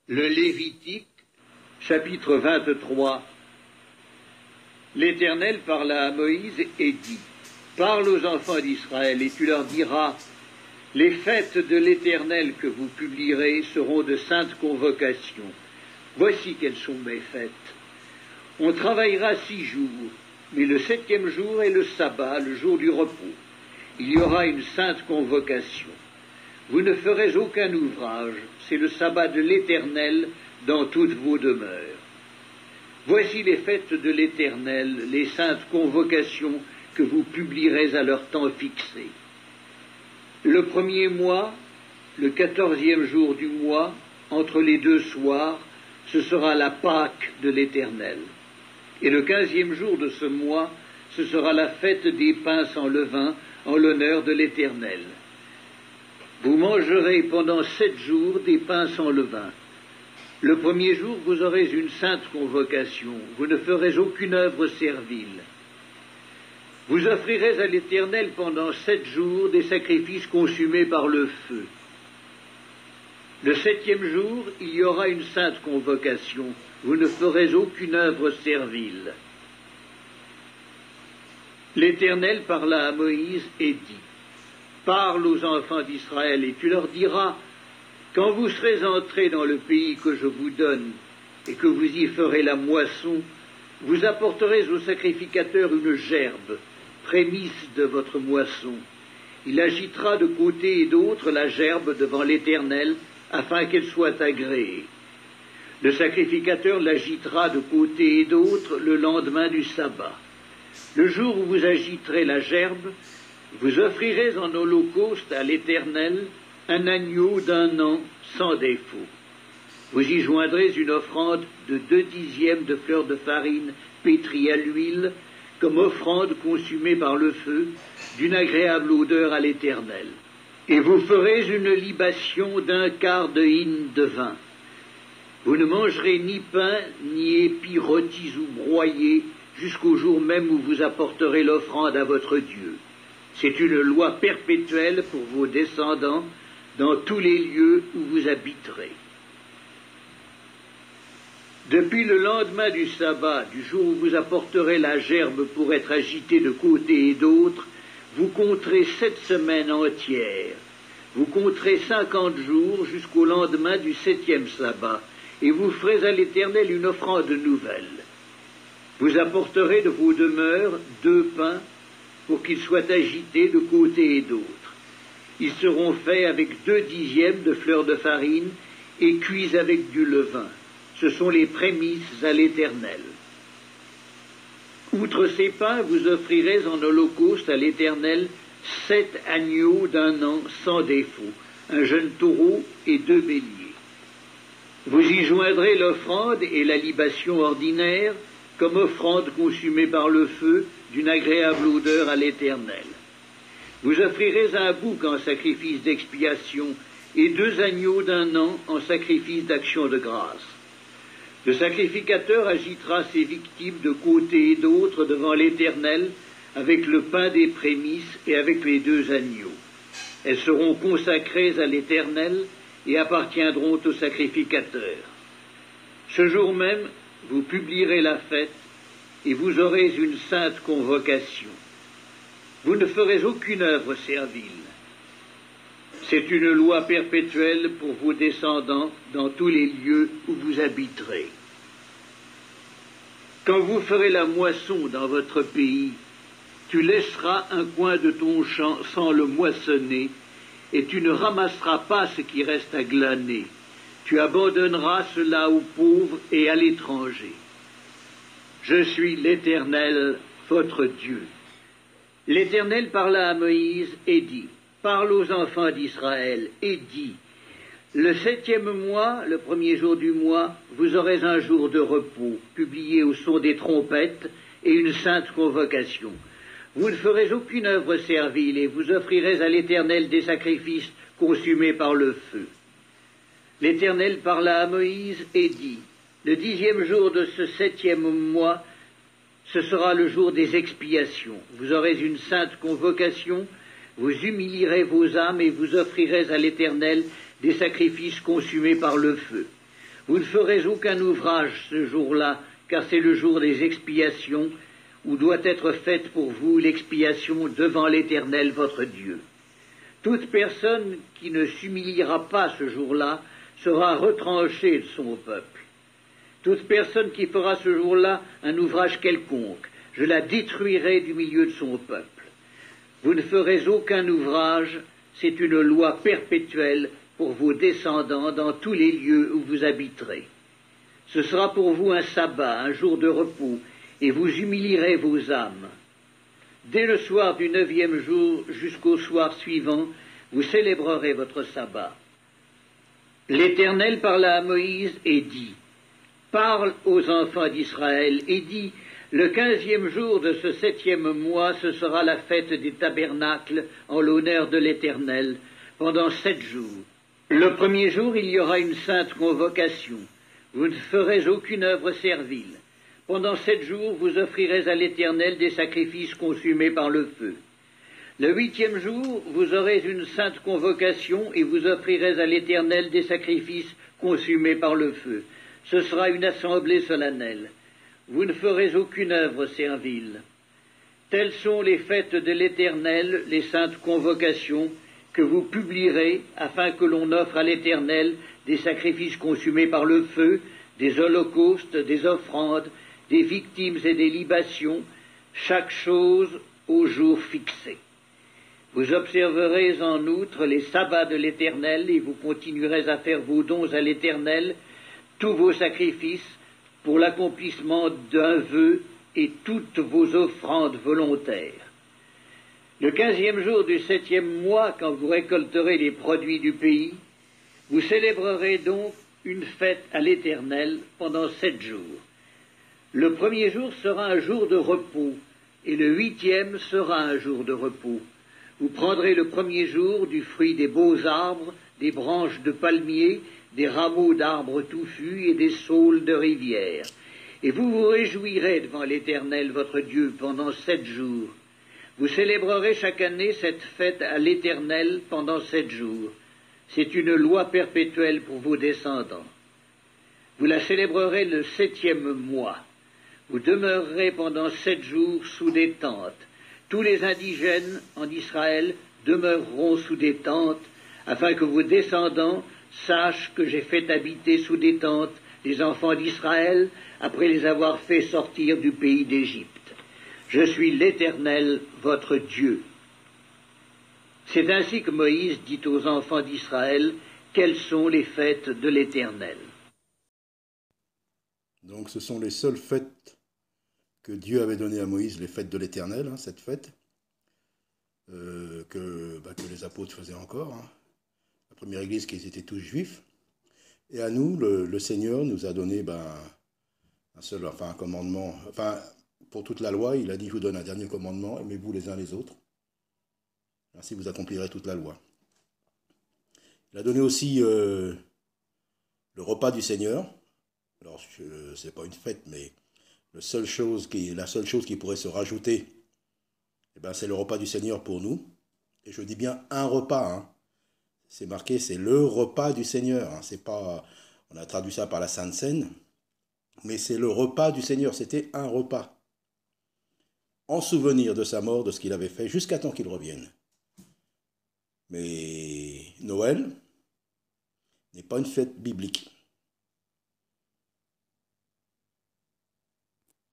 Le Lévitique, chapitre 23. L'Éternel parla à Moïse et dit, « Parle aux enfants d'Israël et tu leur diras, les fêtes de l'Éternel que vous publierez seront de saintes convocations. Voici quelles sont mes fêtes. On travaillera 6 jours, mais le 7e jour est le sabbat, le jour du repos. Il y aura une sainte convocation. Vous ne ferez aucun ouvrage, c'est le sabbat de l'Éternel dans toutes vos demeures. Voici les fêtes de l'Éternel, les saintes convocations que vous publierez à leur temps fixé. Le 1er mois, le 14e jour du mois, entre les 2 soirs, ce sera la Pâque de l'Éternel. Et le 15e jour de ce mois, ce sera la fête des pains sans levain, en l'honneur de l'Éternel. Vous mangerez pendant 7 jours des pains sans levain. Le 1er jour, vous aurez une sainte convocation. Vous ne ferez aucune œuvre servile. Vous offrirez à l'Éternel pendant 7 jours des sacrifices consumés par le feu. Le 7e jour, il y aura une sainte convocation. Vous ne ferez aucune œuvre servile. L'Éternel parla à Moïse et dit, « Parle aux enfants d'Israël et tu leur diras, quand vous serez entrés dans le pays que je vous donne et que vous y ferez la moisson, vous apporterez au sacrificateur une gerbe, prémisse de votre moisson. Il agitera de côté et d'autre la gerbe devant l'Éternel, afin qu'elle soit agréée. Le sacrificateur l'agitera de côté et d'autre le lendemain du sabbat. Le jour où vous agiterez la gerbe, vous offrirez en holocauste à l'Éternel un agneau d'1 an sans défaut. Vous y joindrez une offrande de 2/10 de fleur de farine pétrie à l'huile, comme offrande consumée par le feu, d'une agréable odeur à l'Éternel. Et vous ferez une libation d'1/4 de hin de vin. Vous ne mangerez ni pain, ni épis rôtis ou broyés, jusqu'au jour même où vous apporterez l'offrande à votre Dieu. C'est une loi perpétuelle pour vos descendants dans tous les lieux où vous habiterez. Depuis le lendemain du sabbat, du jour où vous apporterez la gerbe pour être agitée de côté et d'autre, vous compterez 7 semaines entières. Vous compterez 50 jours jusqu'au lendemain du 7e sabbat, et vous ferez à l'Éternel une offrande nouvelle. Vous apporterez de vos demeures 2 pains pour qu'ils soient agités de côté et d'autre. Ils seront faits avec 2/10 de fleur de farine et cuits avec du levain. Ce sont les prémices à l'Éternel. Outre ces pains, vous offrirez en holocauste à l'Éternel 7 agneaux d'1 an sans défaut, un jeune taureau et 2 béliers. Vous y joindrez l'offrande et la libation ordinaire, comme offrande consumée par le feu, d'une agréable odeur à l'Éternel. Vous offrirez un bouc en sacrifice d'expiation et 2 agneaux d'1 an en sacrifice d'action de grâce. Le sacrificateur agitera ses victimes de côté et d'autre devant l'Éternel avec le pain des prémices et avec les 2 agneaux. Elles seront consacrées à l'Éternel et appartiendront au sacrificateur. Ce jour même, vous publierez la fête et vous aurez une sainte convocation. Vous ne ferez aucune œuvre servile. C'est une loi perpétuelle pour vos descendants dans tous les lieux où vous habiterez. Quand vous ferez la moisson dans votre pays, tu laisseras un coin de ton champ sans le moissonner, et tu ne ramasseras pas ce qui reste à glaner. Tu abandonneras cela aux pauvres et à l'étranger. Je suis l'Éternel, votre Dieu. L'Éternel parla à Moïse et dit, « Parle aux enfants d'Israël et dis, le 7e mois, le 1er jour du mois, vous aurez un jour de repos, publié au son des trompettes et une sainte convocation. Vous ne ferez aucune œuvre servile et vous offrirez à l'Éternel des sacrifices consumés par le feu. » L'Éternel parla à Moïse et dit, « Le 10e jour de ce 7e mois, ce sera le jour des expiations. Vous aurez une sainte convocation, vous humilierez vos âmes et vous offrirez à l'Éternel des sacrifices consumés par le feu. Vous ne ferez aucun ouvrage ce jour-là, car c'est le jour des expiations, où doit être faite pour vous l'expiation devant l'Éternel votre Dieu. Toute personne qui ne s'humiliera pas ce jour-là sera retranchée de son peuple. Toute personne qui fera ce jour-là un ouvrage quelconque, je la détruirai du milieu de son peuple. Vous ne ferez aucun ouvrage, c'est une loi perpétuelle pour vos descendants dans tous les lieux où vous habiterez. Ce sera pour vous un sabbat, un jour de repos, et vous humilierez vos âmes. Dès le soir du 9e jour jusqu'au soir suivant, vous célébrerez votre sabbat. L'Éternel parla à Moïse et dit, « Parle aux enfants d'Israël et dis, le 15e jour de ce 7e mois, ce sera la fête des tabernacles en l'honneur de l'Éternel, pendant 7 jours. Le premier jour, il y aura une sainte convocation. Vous ne ferez aucune œuvre servile. Pendant 7 jours, vous offrirez à l'Éternel des sacrifices consumés par le feu. Le 8e jour, vous aurez une sainte convocation et vous offrirez à l'Éternel des sacrifices consumés par le feu. Ce sera une assemblée solennelle. Vous ne ferez aucune œuvre servile. Telles sont les fêtes de l'Éternel, les saintes convocations, que vous publierez, afin que l'on offre à l'Éternel des sacrifices consumés par le feu, des holocaustes, des offrandes, des victimes et des libations, chaque chose au jour fixé. Vous observerez en outre les sabbats de l'Éternel, et vous continuerez à faire vos dons à l'Éternel, tous vos sacrifices, pour l'accomplissement d'un vœu et toutes vos offrandes volontaires. Le 15e jour du 7e mois, quand vous récolterez les produits du pays, vous célébrerez donc une fête à l'Éternel pendant 7 jours. Le premier jour sera un jour de repos, et le 8e sera un jour de repos. Vous prendrez le premier jour du fruit des beaux arbres, des branches de palmiers, des rameaux d'arbres touffus et des saules de rivière. Et vous vous réjouirez devant l'Éternel votre Dieu pendant 7 jours. Vous célébrerez chaque année cette fête à l'Éternel pendant 7 jours. C'est une loi perpétuelle pour vos descendants. Vous la célébrerez le 7e mois. Vous demeurerez pendant 7 jours sous des tentes. Tous les indigènes en Israël demeureront sous des tentes, afin que vos descendants sachent que j'ai fait habiter sous des tentes les enfants d'Israël après les avoir fait sortir du pays d'Égypte. Je suis l'Éternel, votre Dieu. C'est ainsi que Moïse dit aux enfants d'Israël quelles sont les fêtes de l'Éternel. Donc ce sont les seules fêtes que Dieu avait données à Moïse, les fêtes de l'Éternel, cette fête, que les apôtres faisaient encore. La première église, qu'ils étaient tous juifs. Et à nous, le Seigneur nous a donné un commandement. Pour toute la loi, il a dit, je vous donne un dernier commandement, aimez-vous les uns les autres. Ainsi vous accomplirez toute la loi. Il a donné aussi le repas du Seigneur. Alors, ce n'est pas une fête, mais la seule chose qui pourrait se rajouter, c'est le repas du Seigneur pour nous. Et je dis bien un repas. C'est marqué, c'est le repas du Seigneur. C'est pas, on a traduit ça par la Sainte Seine, mais c'est le repas du Seigneur. C'était un repas. En souvenir de sa mort, de ce qu'il avait fait, jusqu'à temps qu'il revienne. Mais Noël n'est pas une fête biblique.